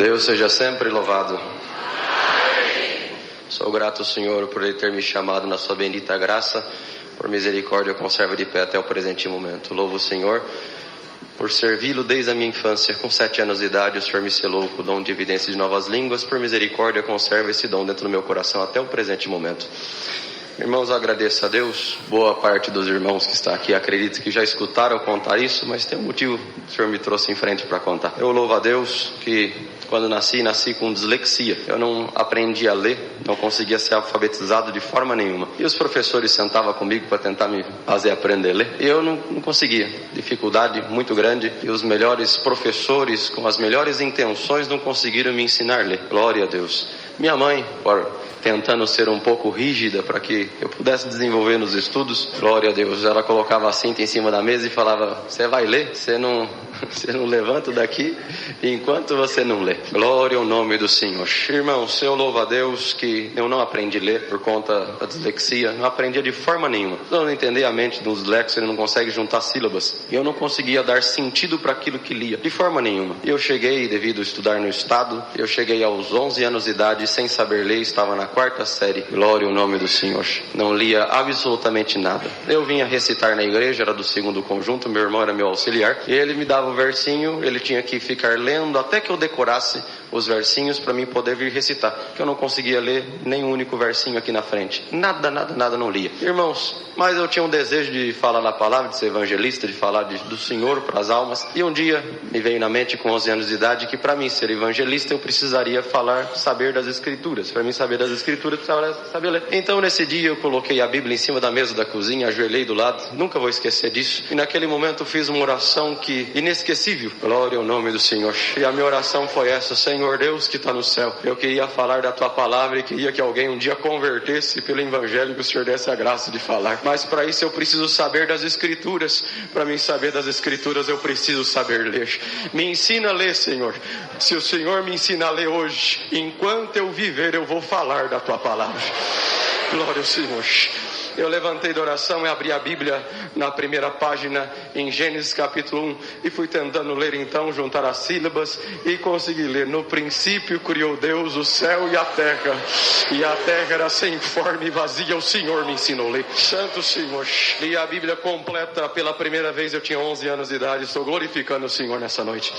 Deus seja sempre louvado. Amém. Sou grato ao Senhor por Ele ter me chamado na sua bendita graça. Por misericórdia, eu conservo de pé até o presente momento. Louvo o Senhor por servi-lo desde a minha infância. Com 7 anos de idade, o Senhor me selou com o dom de evidência de novas línguas. Por misericórdia, eu conservo esse dom dentro do meu coração até o presente momento. Irmãos, eu agradeço a Deus. Boa parte dos irmãos que está aqui acredito que já escutaram eu contar isso, mas tem um motivo que o Senhor me trouxe em frente para contar. Eu louvo a Deus que quando nasci com dislexia. Eu não aprendi a ler, não conseguia ser alfabetizado de forma nenhuma. E os professores sentavam comigo para tentar me fazer aprender a ler. E eu não conseguia. Dificuldade muito grande. E os melhores professores, com as melhores intenções, não conseguiram me ensinar a ler. Glória a Deus. Minha mãe, tentando ser um pouco rígida para que eu pudesse desenvolver nos estudos, glória a Deus, ela colocava a cinta em cima da mesa e falava: você vai ler? Você não levanta daqui enquanto você não lê. Glória ao nome do Senhor. Irmãos, eu louvo a Deus que eu não aprendi a ler por conta da dislexia, não aprendia de forma nenhuma. Eu não entendi a mente dos dislexos, ele não consegue juntar sílabas. E eu não conseguia dar sentido para aquilo que lia, de forma nenhuma. Eu cheguei, devido a estudar no estado, eu cheguei aos 11 anos de idade sem saber ler, estava na 4ª série. Glória ao nome do Senhor. Não lia absolutamente nada. Eu vinha recitar na igreja, era do 2º conjunto, meu irmão era meu auxiliar, e ele me dava o versinho, ele tinha que ficar lendo até que eu decorasse os versinhos para mim poder vir recitar, que eu não conseguia ler nem um único versinho aqui na frente. Nada não lia. Irmãos, mas eu tinha um desejo de falar da palavra, de ser evangelista, de falar do Senhor para as almas. E um dia me veio na mente com 11 anos de idade que para mim ser evangelista eu precisaria saber das Escrituras. Para mim saber das Escrituras eu precisava saber ler. Então nesse dia eu coloquei a Bíblia em cima da mesa da cozinha, ajoelhei do lado, nunca vou esquecer disso. E naquele momento eu fiz uma oração inesquecível. Glória ao nome do Senhor. E a minha oração foi essa: Senhor Deus que está no céu, eu queria falar da tua palavra e queria que alguém um dia convertesse pelo evangelho, que o Senhor desse a graça de falar. Mas para isso eu preciso saber das Escrituras. Para mim saber das Escrituras eu preciso saber ler. Me ensina a ler, Senhor. Se o Senhor me ensina a ler hoje, enquanto eu viver eu vou falar da tua palavra. Glória ao Senhor. Eu levantei da oração e abri a Bíblia na primeira página, em Gênesis capítulo 1, e fui tentando ler então, juntar as sílabas, e consegui ler: no princípio criou Deus o céu e a terra era sem forma e vazia, o Senhor me ensinou a ler. Santo Senhor. Li a Bíblia completa pela primeira vez, eu tinha 11 anos de idade, estou glorificando o Senhor nessa noite.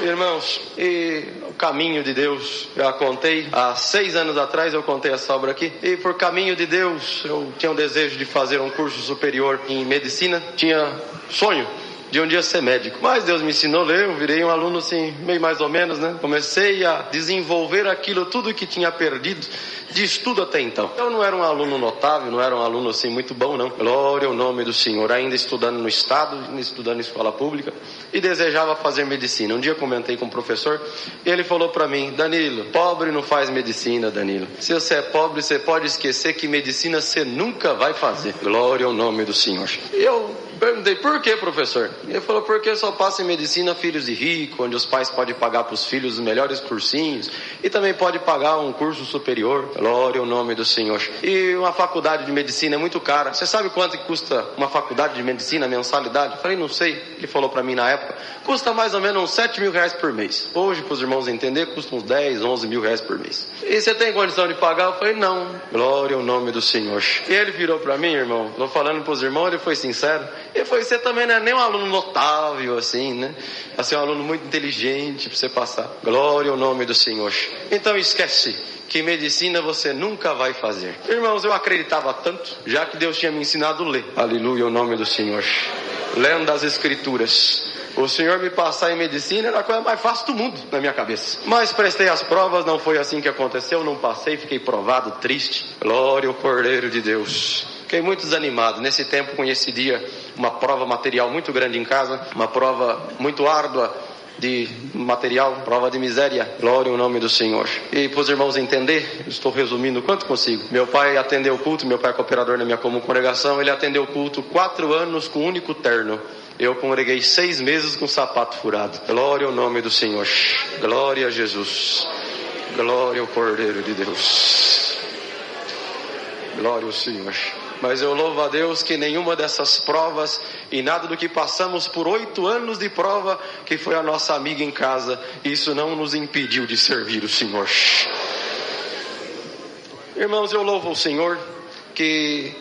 Irmãos, e o caminho de Deus, eu contei, há 6 anos atrás eu contei essa obra aqui, e por caminho de Deus, eu tinha um desejo de fazer um curso superior em medicina, tinha sonho de um dia ser médico, mas Deus me ensinou a ler, eu virei um aluno assim, meio mais ou menos, né? Comecei a desenvolver aquilo, tudo que tinha perdido de estudo até então. Eu não era um aluno notável, não era um aluno assim muito bom, não. Glória ao nome do Senhor, ainda estudando no estado, estudando em escola pública, e desejava fazer medicina. Um dia comentei com o professor, e ele falou para mim: Danilo, pobre não faz medicina, Danilo. Se você é pobre, você pode esquecer que medicina você nunca vai fazer. Glória ao nome do Senhor. E eu perguntei: por que, professor? Ele falou: porque só passa em medicina filhos de rico, onde os pais podem pagar para os filhos os melhores cursinhos, e também pode pagar um curso superior. Glória ao nome do Senhor. E uma faculdade de medicina é muito cara. Você sabe quanto que custa uma faculdade de medicina, a mensalidade? Eu falei: não sei. Ele falou para mim na época: custa mais ou menos uns 7 mil reais por mês. Hoje, para os irmãos entenderem, custa uns 10, 11 mil reais por mês. E você tem condição de pagar? Eu falei: não. Glória ao nome do Senhor. E ele virou para mim, irmão, estou falando para os irmãos, ele foi sincero. Ele falou: você também não é nem um aluno notável assim, né? Assim, um aluno muito inteligente para você passar. Glória ao nome do Senhor. Então esquece que medicina você nunca vai fazer. Irmãos, eu acreditava tanto, já que Deus tinha me ensinado a ler. Aleluia, o nome do Senhor. Lendo as Escrituras. O Senhor me passar em medicina era a coisa mais fácil do mundo na minha cabeça. Mas prestei as provas, não foi assim que aconteceu, não passei, fiquei provado, triste. Glória ao Cordeiro de Deus. Fiquei muito desanimado. Nesse tempo coincidia uma prova material muito grande em casa, uma prova muito árdua de material, prova de miséria. Glória ao nome do Senhor. E para os irmãos entender, estou resumindo o quanto consigo. Meu pai atendeu o culto, meu pai é cooperador na minha comum congregação, ele atendeu o culto 4 anos com um único terno. Eu congreguei 6 meses com sapato furado. Glória ao nome do Senhor. Glória a Jesus. Glória ao Cordeiro de Deus. Glória ao Senhor. Mas eu louvo a Deus que nenhuma dessas provas e nada do que passamos por 8 anos de prova, que foi a nossa amiga em casa, isso não nos impediu de servir o Senhor. Irmãos, eu louvo o Senhor que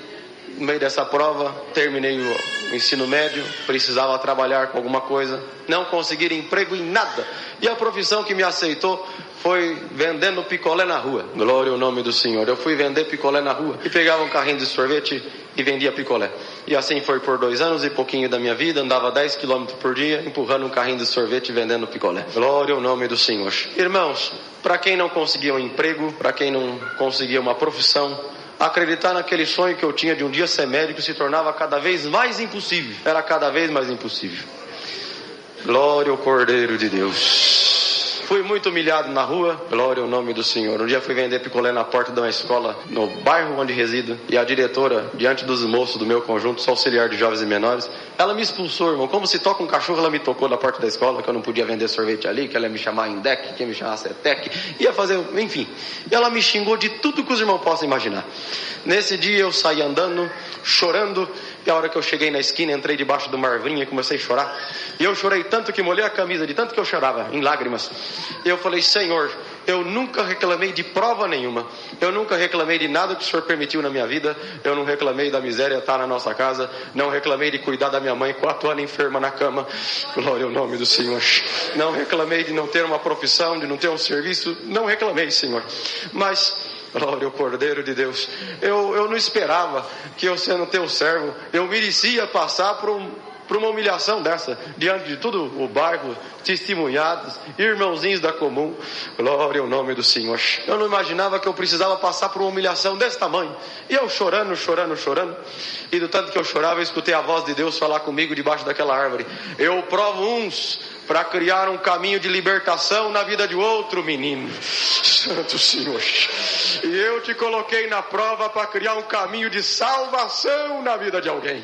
no meio dessa prova terminei o ensino médio, precisava trabalhar com alguma coisa, não consegui emprego em nada, e a profissão que me aceitou foi vendendo picolé na rua. Glória ao nome do Senhor. Eu fui vender picolé na rua e pegava um carrinho de sorvete e vendia picolé. E assim foi por 2 anos e pouquinho da minha vida. Andava 10 km por dia empurrando um carrinho de sorvete e vendendo picolé. Glória ao nome do Senhor. Irmãos, para quem não conseguia um emprego, para quem não conseguia uma profissão, acreditar naquele sonho que eu tinha de um dia ser médico se tornava cada vez mais impossível. Era cada vez mais impossível. Glória ao Cordeiro de Deus. Fui muito humilhado na rua, glória ao nome do Senhor. Um dia fui vender picolé na porta de uma escola no bairro onde resido, e a diretora, diante dos moços do meu conjunto, sou auxiliar de jovens e menores, ela me expulsou, irmão. Como se toca um cachorro, ela me tocou na porta da escola, que eu não podia vender sorvete ali, que ela ia me chamar Indec, que ia me chamar Cetec, ia fazer, enfim. E ela me xingou de tudo que os irmãos possam imaginar. Nesse dia eu saí andando, chorando, e a hora que eu cheguei na esquina, entrei debaixo de uma arvrinha e comecei a chorar. E eu chorei tanto que molhei a camisa, de tanto que eu chorava, em lágrimas. E eu falei, Senhor, eu nunca reclamei de prova nenhuma. Eu nunca reclamei de nada que o Senhor permitiu na minha vida. Eu não reclamei da miséria estar na nossa casa. Não reclamei de cuidar da minha mãe 4 anos enferma na cama. Glória ao nome do Senhor. Não reclamei de não ter uma profissão, de não ter um serviço. Não reclamei, Senhor. Mas... glória ao Cordeiro de Deus. Eu não esperava que eu, sendo teu servo, eu merecia passar por uma humilhação dessa, diante de todo o bairro, testemunhados, irmãozinhos da comum. Glória ao nome do Senhor. Eu não imaginava que eu precisava passar por uma humilhação desse tamanho. E eu chorando, e do tanto que eu chorava, eu escutei a voz de Deus falar comigo debaixo daquela árvore. Eu provo uns para criar um caminho de libertação na vida de outro menino. Santo Senhor. E eu te coloquei na prova para criar um caminho de salvação na vida de alguém.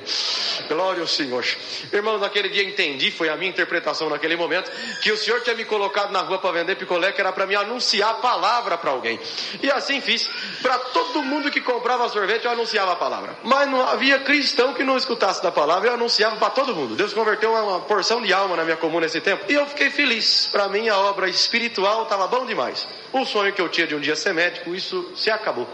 Glória ao Senhor. Irmãos, naquele dia entendi, foi a minha interpretação naquele momento, que o Senhor tinha me colocado na rua para vender picolé, que era para me anunciar a palavra para alguém. E assim fiz. Para todo mundo que comprava sorvete, eu anunciava a palavra. Mas não havia cristão que não escutasse da palavra, eu anunciava para todo mundo. Deus converteu uma porção de alma na minha comum nesse tempo. E eu fiquei feliz. Para mim a obra espiritual estava bom demais. O sonho que eu tinha de um dia ser médico, isso se acabou.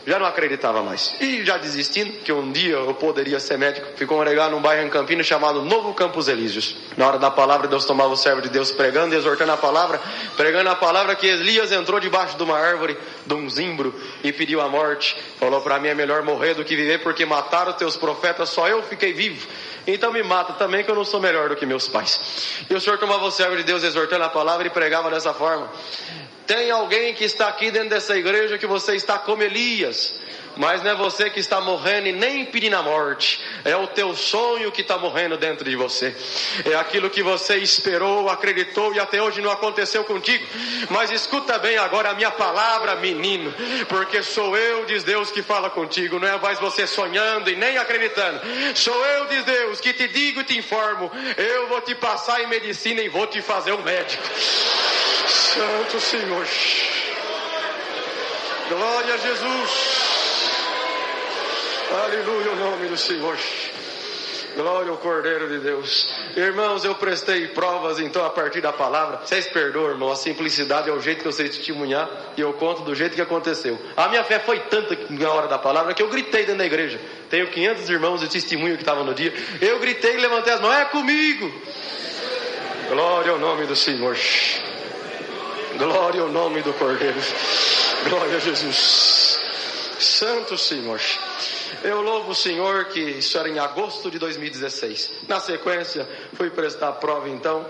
Já não acreditava mais. E já desistindo, que um dia eu poderia ser médico, fui congregar num bairro em Campinas chamado Novo Campos Elíseos. Na hora da palavra, Deus tomava o servo de Deus pregando e exortando a palavra, pregando a palavra, que Elias entrou debaixo de uma árvore, de um zimbro, e pediu a morte. Falou, para mim é melhor morrer do que viver, porque mataram os teus profetas, só eu fiquei vivo. Então me mata também, que eu não sou melhor do que meus pais. E o Senhor tomava o servo de Deus exortando a palavra e pregava dessa forma. Tem alguém que está aqui dentro dessa igreja que você está como Elias, mas não é você que está morrendo e nem pedindo a morte, é o teu sonho que está morrendo dentro de você, é aquilo que você esperou, acreditou e até hoje não aconteceu contigo. Mas escuta bem agora a minha palavra, menino, porque sou eu, diz Deus, que fala contigo, não é mais você sonhando e nem acreditando. Sou eu, diz Deus, que te digo e te informo, eu vou te passar em medicina e vou te fazer um médico. Santo Senhor. Glória a Jesus. Aleluia, o nome do Senhor. Glória ao Cordeiro de Deus. Irmãos, eu prestei provas então a partir da palavra. Vocês perdoam, irmão, a simplicidade é o jeito que eu sei testemunhar, e eu conto do jeito que aconteceu. A minha fé foi tanta na hora da palavra que eu gritei dentro da igreja. Tenho 500 irmãos de testemunho que estavam no dia. Eu gritei e levantei as mãos, é comigo. Glória ao nome do Senhor. Glória ao nome do Cordeiro. Glória a Jesus. Santo Senhor. Eu louvo o Senhor que isso era em agosto de 2016. Na sequência, fui prestar a prova então,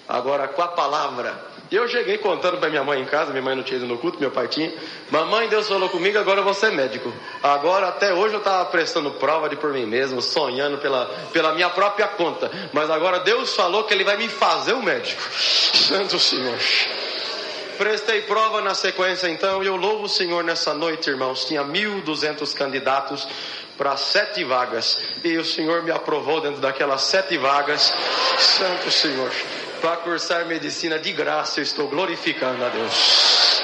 agora com a palavra. E eu cheguei contando para minha mãe em casa, minha mãe não tinha ido no culto, meu pai tinha. Mamãe, Deus falou comigo, agora eu vou ser médico. Agora, até hoje eu estava prestando prova de por mim mesmo, sonhando pela minha própria conta. Mas agora Deus falou que Ele vai me fazer um médico. Santo Senhor. Prestei prova na sequência então, e eu louvo o Senhor nessa noite, irmãos. Tinha 1.200 candidatos para 7 vagas, e o Senhor me aprovou dentro daquelas 7 vagas. Santo Senhor, para cursar medicina de graça. Eu estou glorificando a Deus.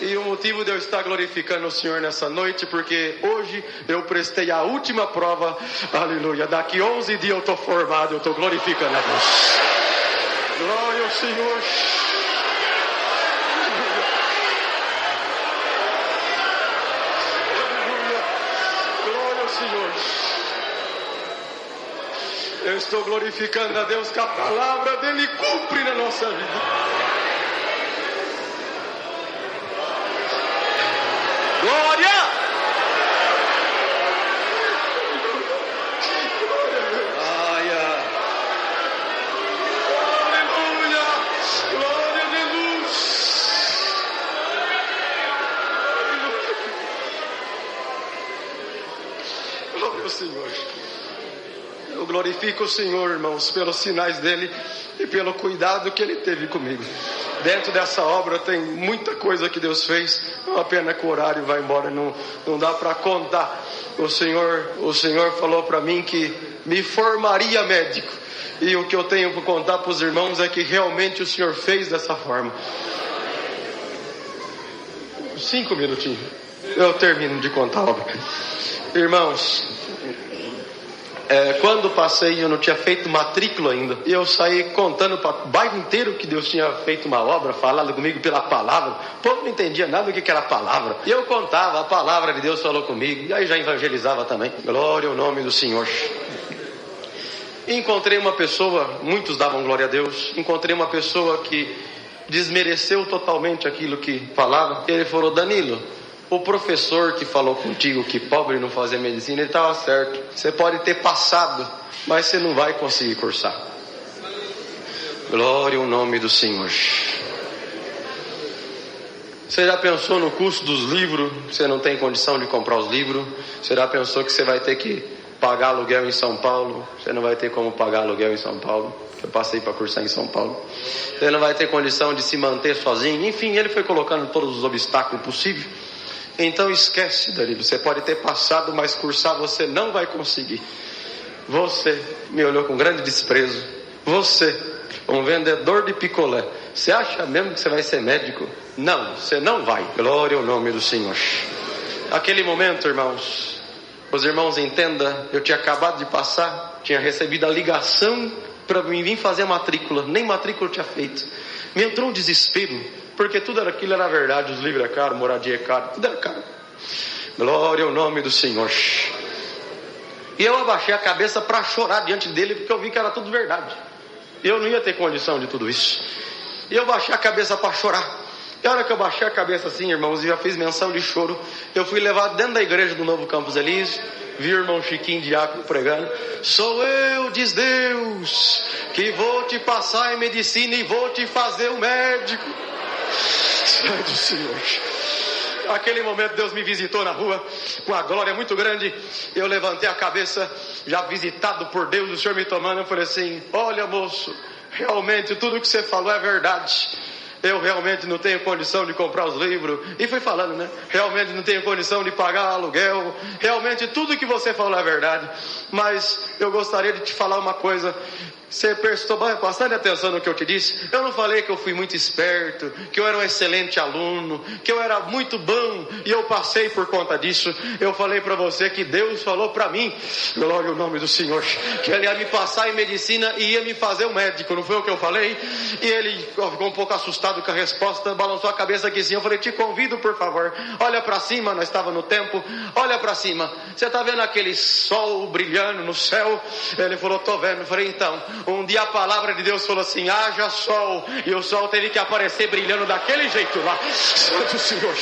E o motivo de eu estar glorificando o Senhor nessa noite, porque hoje eu prestei a última prova, aleluia. Daqui 11 dias eu estou formado, eu estou glorificando a Deus. Glória ao Senhor. Glória ao Senhor. Eu estou glorificando a Deus que a palavra dele cumpre na nossa vida. Glória! Glória! Aleluia! Glória a Jesus! Glória ao Senhor. Eu glorifico o Senhor, irmãos, pelos sinais dele e pelo cuidado que ele teve comigo. Dentro dessa obra tem muita coisa que Deus fez. É uma pena que o horário vai embora, não dá para contar. O Senhor falou para mim que me formaria médico. E o que eu tenho para contar para os irmãos é que realmente o Senhor fez dessa forma. 5 minutinhos. Eu termino de contar a obra. Irmãos, quando passei, eu não tinha feito matrícula ainda. E eu saí contando para o bairro inteiro que Deus tinha feito uma obra, falado comigo pela palavra. O povo não entendia nada do que era a palavra. E eu contava, a palavra de Deus falou comigo. E aí já evangelizava também. Glória ao nome do Senhor. Encontrei uma pessoa, muitos davam glória a Deus. Encontrei uma pessoa que desmereceu totalmente aquilo que falava. Ele falou: Danilo, o professor que falou contigo que pobre não fazia medicina, ele estava certo. Você pode ter passado, mas você não vai conseguir cursar. Glória ao nome do Senhor. Você já pensou no custo dos livros? Você não tem condição de comprar os livros. Você já pensou que você vai ter que pagar aluguel em São Paulo? Você não vai ter como pagar aluguel em São Paulo. Eu passei para cursar em São Paulo. Você não vai ter condição de se manter sozinho. Enfim, ele foi colocando todos os obstáculos possíveis. Então esquece, Danilo, você pode ter passado, mas cursar você não vai conseguir. Você me olhou com grande desprezo. Você, um vendedor de picolé, você acha mesmo que você vai ser médico? Não, você não vai. Glória ao nome do Senhor. Naquele momento, irmãos, os irmãos entendam, eu tinha acabado de passar, tinha recebido a ligação para vir fazer a matrícula, nem matrícula eu tinha feito. Me entrou um desespero, porque tudo aquilo era verdade. Os livros é caro, moradia é caro, tudo era caro. Glória ao nome do Senhor. E eu abaixei a cabeça para chorar diante dele, porque eu vi que era tudo verdade. Eu não ia ter condição de tudo isso. E eu baixei a cabeça para chorar. E a hora que eu baixei a cabeça assim, irmãos, e já fiz menção de choro, eu fui levado dentro da igreja do Novo Campos Elísio. Vi o irmão Chiquinho diácono pregando: sou eu, diz Deus, que vou te passar em medicina e vou te fazer um médico. Sai do Senhor. Naquele momento Deus me visitou na rua com uma glória muito grande. Eu levantei a cabeça, já visitado por Deus, o Senhor me tomando. Eu falei assim: olha, moço, realmente tudo que você falou é verdade. Eu realmente não tenho condição de comprar os livros. E fui falando, né? Realmente não tenho condição de pagar aluguel. Realmente tudo que você falou é verdade. Mas eu gostaria de te falar uma coisa. Você prestou bastante atenção no que eu te disse. Eu não falei que eu fui muito esperto, que eu era um excelente aluno, que eu era muito bom e eu passei por conta disso. Eu falei para você que Deus falou para mim, glória ao nome do Senhor, que Ele ia me passar em medicina e ia me fazer um médico. Não foi o que eu falei? E ele ficou um pouco assustado com a resposta, balançou a cabeça aqui sim. Eu falei: te convido, por favor, olha para cima. Nós estávamos no templo. Olha para cima. Você está vendo aquele sol brilhando no céu? Ele falou: tô vendo. Eu falei: então, um dia a palavra de Deus falou assim: haja sol. E o sol teve que aparecer brilhando daquele jeito lá. Santo Senhor,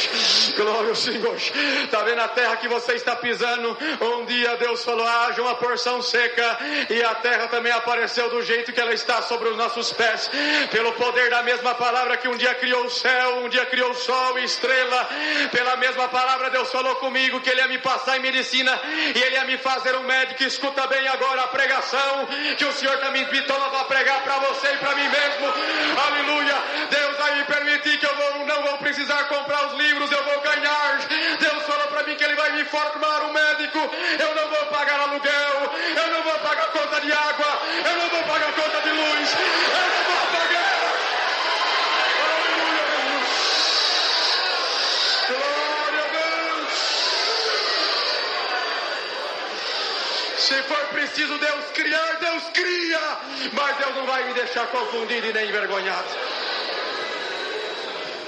glória ao Senhor. Está vendo a terra que você está pisando? Um dia Deus falou: haja uma porção seca. E a terra também apareceu do jeito que ela está sobre os nossos pés. Pelo poder da mesma palavra que um dia criou o céu, um dia criou o sol e estrela. Pela mesma palavra Deus falou comigo que Ele ia me passar em medicina e Ele ia me fazer um médico. Escuta bem agora a pregação que o Senhor está me toma para pregar para você e para mim mesmo. Aleluia. Deus vai me permitir que eu não vou precisar comprar os livros, eu vou ganhar. Deus falou para mim que Ele vai me formar um médico. Eu não vou pagar aluguel, eu não vou pagar conta de água, eu não vou pagar conta de luz, eu não vou pagar. Aleluia, Se for preciso Deus criar, Deus cria. Mas Deus não vai me deixar confundido e nem envergonhado.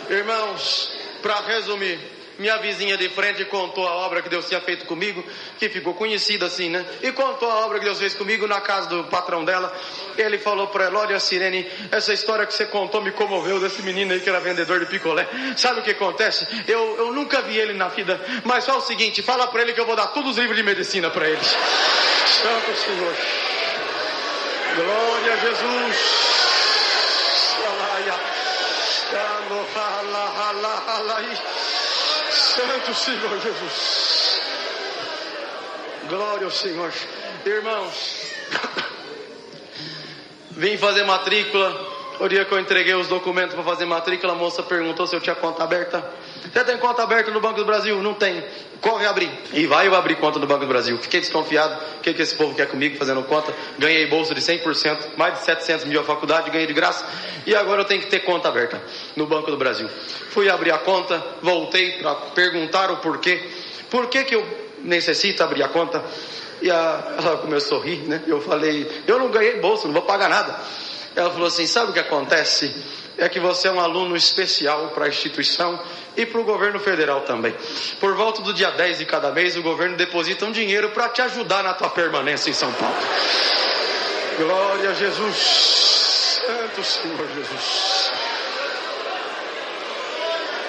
Irmãos, para resumir, minha vizinha de frente contou a obra que Deus tinha feito comigo, que ficou conhecida assim, né? E contou a obra que Deus fez comigo na casa do patrão dela. Ele falou para ela: olha, Sirene, essa história que você contou me comoveu, desse menino aí que era vendedor de picolé. Sabe o que acontece? Eu nunca vi ele na vida, mas fala o seguinte: fala para ele que eu vou dar todos os livros de medicina para ele. Santo Senhor, glória a Jesus. Santo Senhor Jesus, glória ao Senhor. Irmãos, vim fazer matrícula. O dia que eu entreguei os documentos para fazer matrícula, a moça perguntou se eu tinha conta aberta. Você tem conta aberta no Banco do Brasil? Não tem. Corre abrir. E vai eu abrir conta no Banco do Brasil. Fiquei desconfiado. O que esse povo quer comigo fazendo conta? Ganhei bolsa de 100%, mais de 700 mil a faculdade, ganhei de graça. E agora eu tenho que ter conta aberta no Banco do Brasil. Fui abrir a conta, voltei para perguntar o porquê. Por que eu necessito abrir a conta? E ela começou a rir, né? Eu falei: eu não ganhei bolsa, não vou pagar nada. Ela falou assim: sabe o que acontece? É que você é um aluno especial para a instituição e para o governo federal também. Por volta do dia 10 de cada mês, o governo deposita um dinheiro para te ajudar na tua permanência em São Paulo. Glória a Jesus. Santo Senhor Jesus.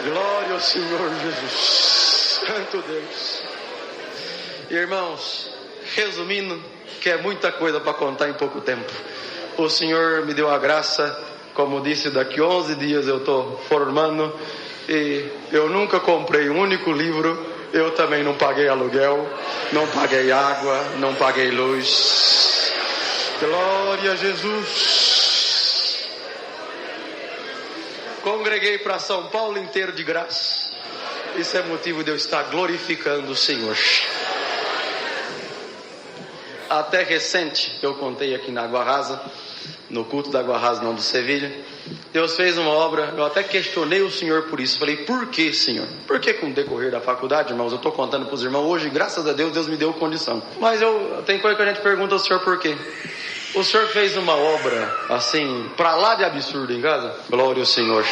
Glória ao Senhor Jesus. Santo Deus. Irmãos, resumindo, que é muita coisa para contar em pouco tempo. O Senhor me deu a graça, como disse, daqui 11 dias eu estou formando, e eu nunca comprei um único livro. Eu também não paguei aluguel, não paguei água, não paguei luz. Glória a Jesus. Congreguei para São Paulo inteiro de graça. Isso é motivo de eu estar glorificando o Senhor. Até recente, eu contei aqui na Água Rasa, no culto da Água Rasa, não do Sevilha, Deus fez uma obra. Eu até questionei o Senhor por isso. Falei: por que, Senhor? Porque com o decorrer da faculdade, irmãos, eu estou contando para os irmãos hoje, graças a Deus, Deus me deu condição. Mas tem coisa que a gente pergunta ao Senhor por quê. O Senhor fez uma obra assim, para lá de absurdo em casa. Glória ao Senhor.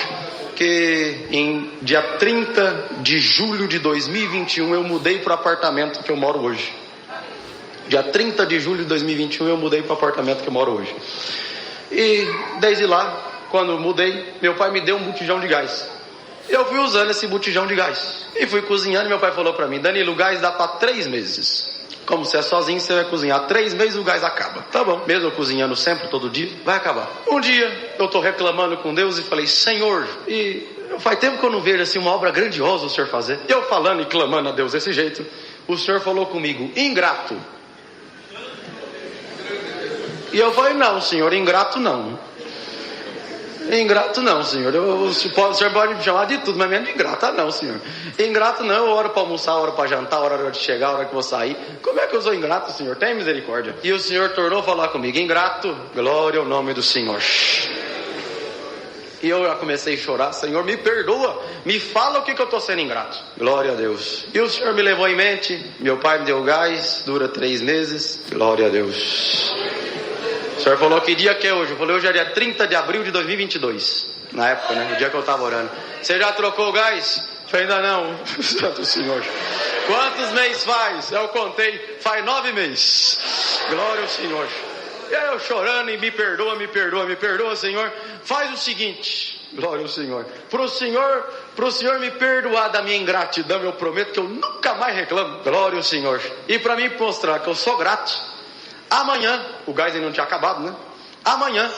Que em dia 30 de julho de 2021 eu mudei para o apartamento que eu moro hoje. Dia 30 de julho de 2021 eu mudei para o apartamento que eu moro hoje. E desde lá, quando eu mudei, meu pai me deu um botijão de gás. Eu fui usando esse botijão de gás e fui cozinhando. E meu pai falou para mim: Danilo, o gás dá para 3 meses. Como você é sozinho, você vai cozinhar 3 meses, o gás acaba. Tá bom, mesmo eu cozinhando sempre, todo dia, vai acabar. Um dia eu estou reclamando com Deus e falei: Senhor, e faz tempo que eu não vejo assim uma obra grandiosa o Senhor fazer. E eu falando e clamando a Deus desse jeito, o Senhor falou comigo: ingrato. E eu falei: não, Senhor, ingrato não. Ingrato não, Senhor. O Senhor pode me chamar de tudo, mas menos de ingrato. Não, Senhor. Ingrato não, eu oro para almoçar, oro para jantar, hora de chegar, hora que vou sair. Como é que eu sou ingrato, Senhor? Tem misericórdia. E o Senhor tornou a falar comigo: ingrato, glória ao nome do Senhor. E eu já comecei a chorar: Senhor, me perdoa, me fala o que eu estou sendo ingrato. Glória a Deus. E o Senhor me levou em mente. Meu pai me deu gás, dura 3 meses. Glória a Deus. O Senhor falou: que dia que é hoje? Eu falei: hoje é dia 30 de abril de 2022. Na época, né? O dia que eu estava orando. Você já trocou o gás? Eu falei: ainda não. Santo Senhor. Quantos meses faz? Eu contei. Faz 9 meses. Glória ao Senhor. E aí eu chorando: e me perdoa, me perdoa, me perdoa, Senhor. Faz o seguinte. Glória ao Senhor. Pro Senhor me perdoar da minha ingratidão, eu prometo que eu nunca mais reclamo. Glória ao Senhor. E para mim mostrar que eu sou grato, amanhã, o gás ainda não tinha acabado, né? Amanhã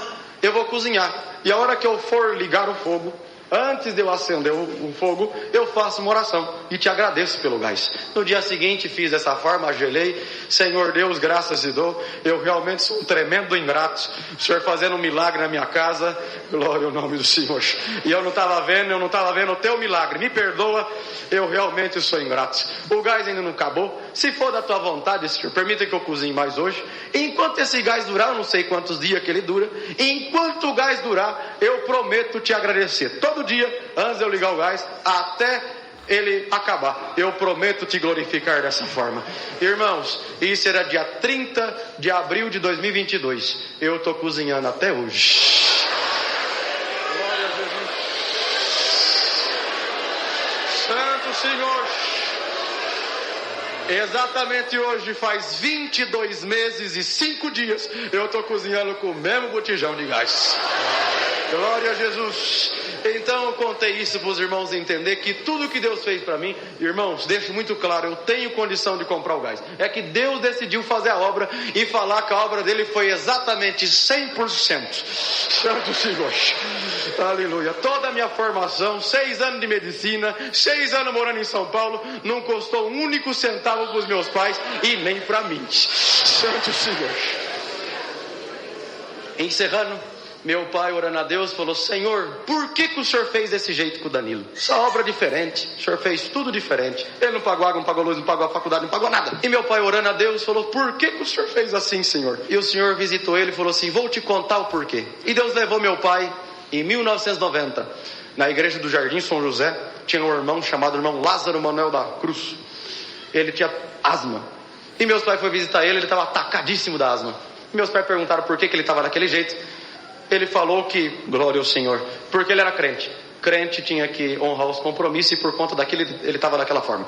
eu vou cozinhar. E a hora que eu for ligar o fogo, antes de eu acender o fogo, eu faço uma oração e te agradeço pelo gás. No dia seguinte fiz dessa forma, ajoelhei: Senhor Deus, graças te dou. Eu realmente sou um tremendo ingrato. O Senhor fazendo um milagre na minha casa. Glória ao nome do Senhor. E eu não estava vendo o teu milagre. Me perdoa, eu realmente sou ingrato. O gás ainda não acabou. Se for da tua vontade, Senhor, permita que eu cozinhe mais hoje. Enquanto esse gás durar, eu não sei quantos dias que ele dura. Enquanto o gás durar, eu prometo te agradecer. Todo dia, antes de eu ligar o gás, até ele acabar, eu prometo te glorificar dessa forma. Irmãos, isso era dia 30 de abril de 2022. Eu estou cozinhando até hoje. Glória a Jesus. Santo Senhor. Exatamente hoje faz 22 meses e 5 dias eu estou cozinhando com o mesmo botijão de gás. Glória a Jesus. Então eu contei isso para os irmãos entender que tudo que Deus fez para mim, irmãos, deixo muito claro, eu tenho condição de comprar o gás. É que Deus decidiu fazer a obra e falar que a obra dele foi exatamente 100%. Santo Senhor. Aleluia. Toda a minha formação, 6 anos de medicina, 6 anos morando em São Paulo, não custou um único centavo para os meus pais e nem para mim. Santo Senhor. Encerrando, meu pai, orando a Deus, falou: Senhor, por que o Senhor fez desse jeito com o Danilo? Essa obra é diferente, o Senhor fez tudo diferente. Ele não pagou água, não pagou luz, não pagou a faculdade, não pagou nada. E meu pai, orando a Deus, falou: por que o Senhor fez assim, Senhor? E o Senhor visitou ele e falou assim: vou te contar o porquê. E Deus levou meu pai em 1990, na igreja do Jardim São José. Tinha um irmão chamado irmão Lázaro Manuel da Cruz. Ele tinha asma. E meus pais foram visitar ele estava atacadíssimo da asma. E meus pais perguntaram por que ele estava daquele jeito. Ele falou que, glória ao Senhor, porque ele era crente. Crente tinha que honrar os compromissos e por conta daquilo ele estava daquela forma.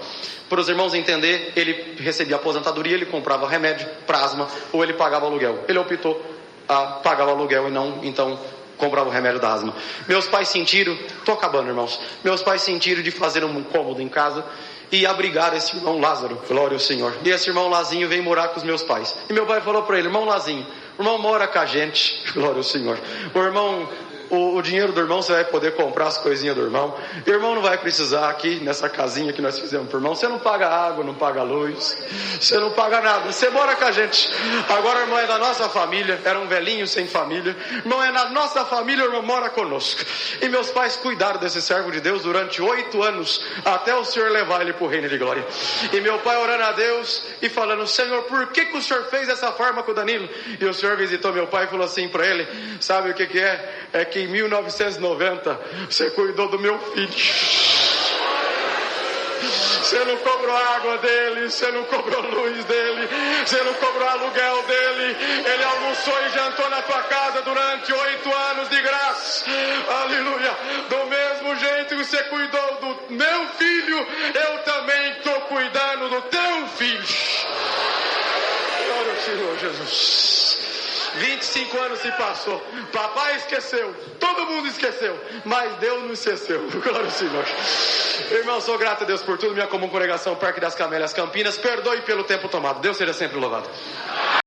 Para os irmãos entender, ele recebia aposentadoria, ele comprava remédio para asma ou ele pagava aluguel. Ele optou a pagar o aluguel e não, então, comprava o remédio da asma. Meus pais sentiram, estou acabando, irmãos, meus pais sentiram de fazer um cômodo em casa e abrigar esse irmão Lázaro, glória ao Senhor. E esse irmão Lazinho veio morar com os meus pais. E meu pai falou para ele: irmão Lazinho, o irmão mora com a gente, glória ao Senhor. O irmão, o dinheiro do irmão você vai poder comprar as coisinhas do irmão. O irmão não vai precisar aqui nessa casinha que nós fizemos para o irmão. Você não paga água, não paga luz, você não paga nada, você mora com a gente. Agora o irmão é da nossa família, era um velhinho sem família. O irmão é na nossa família, o irmão mora conosco. E meus pais cuidaram desse servo de Deus durante 8 anos, até o Senhor levar ele para o reino de glória. E meu pai orando a Deus e falando: Senhor, por que o Senhor fez dessa forma com o Danilo? E o Senhor visitou meu pai e falou assim para ele: sabe o que é? É que em 1990 você cuidou do meu filho. Você não cobrou a água dele, você não cobrou a luz dele, você não cobrou o aluguel dele. Ele almoçou e jantou na tua casa durante 8 anos de graça. Aleluia. Do mesmo jeito que você cuidou do meu filho, eu também estou cuidando do teu filho. Glória ao Senhor Jesus. 25 anos se passou, papai esqueceu, todo mundo esqueceu, mas Deus não esqueceu. Glória ao Senhor. Irmão, sou grato a Deus por tudo. Minha comum congregação Parque das Camélias Campinas, perdoe pelo tempo tomado. Deus seja sempre louvado.